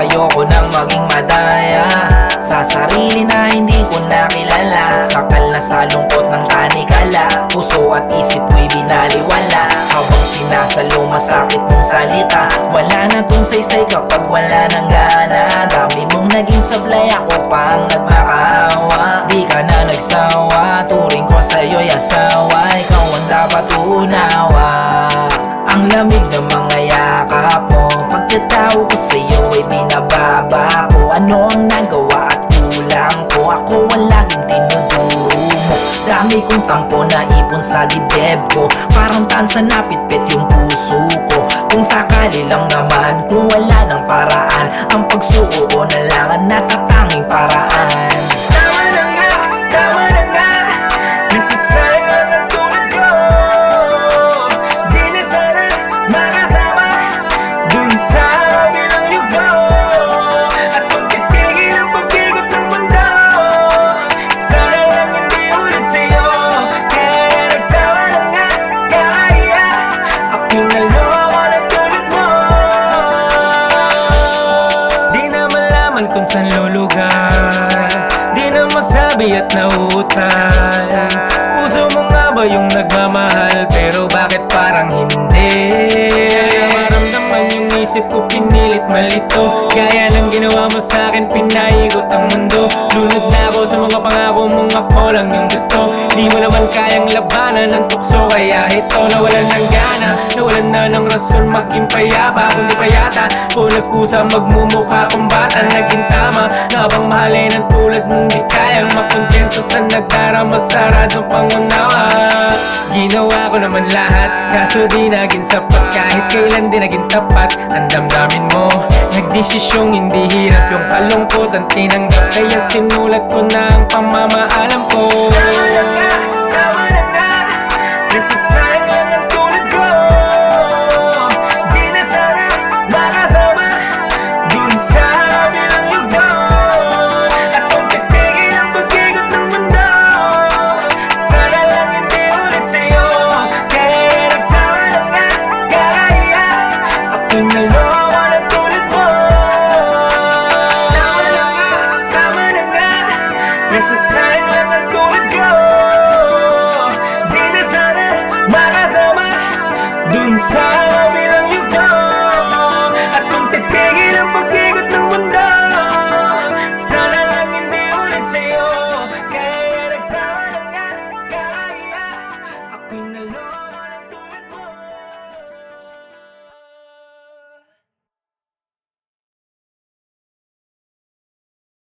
Ayoko nang maging madaya sa sarili na hindi ko nakilala. Sakal na sa lungkot ng tanikala, puso at isip ko'y binaliwala. Habang sinasalo masakit mong salita, wala na tong saysay kapag wala nang gana. Dami mong naging sablay, ako pa ang nagmakaawa. Di ka na nagsawa, turing ko sa'yo'y asawa. Ikaw ang dapat unawa. Ang lamig ng mga yakap mo, pagkatao ko sa'yo ay binababa ko. Ano ang nagawa at kulang ko? Ako ang laging tinuduro mo. Dami kong tampo na ipon sa dibdib ko, parang tansa napitpit yung puso ko. Kung sakali lang naman, kung wala ng paraan, ang pagsuko na lang ang natatanging paraan. Tama na nga, tama na nga, nasasayang lang ang tulad ko. Di na sana makasama dun sa bilang yugo. At kung titigil ang pag-ikot ng mundo, sana lang hindi ulit sa'yo. Kaya nagsawa na nga, kaya aking naloko ng tulad mo. Di na malaman kung saan lulugar, di na masabi at nauutal. Puso mo nga ba yung nagmamahal, pero bakit parang hindi? Maramdaman yung isip ko, pinilit malito. Gaya ng ginawa mo sa'kin, pinaikot ang mundo. Lunod na ako sa mga pangako mong ako lang yung gusto. Di mo naman kayang labanan ng tukso, kaya ito nawalan ng gana, nawalan na ng rason maging payapa. Kundi pa yata o nagkusa magmumukha kong bata. Naging tama na bang mahalin ang tulad mong di kayang makontento sa nagdaramat saradong pangunawa. Ginawa ko naman lahat, kaso di naging sapat. Kahit kailan di naging tapat ang damdamin mo. Nagdesisyong hindi hirap yung kalungkotan tinanggap, kaya sinulat ko na ang pamamaalam ko. Tama na nga, tama na nga, nasasayang lang ang tulad ko. Di na sana makasama dun sa bilang yugo. At kung titigil ang pag-ikot ng mundo, sana lang hindi ulit sa'yo. Kaya nagsawa na nga, kaya aking naloko ng tulad mo. Tama na nga, tama na nga, nasasayang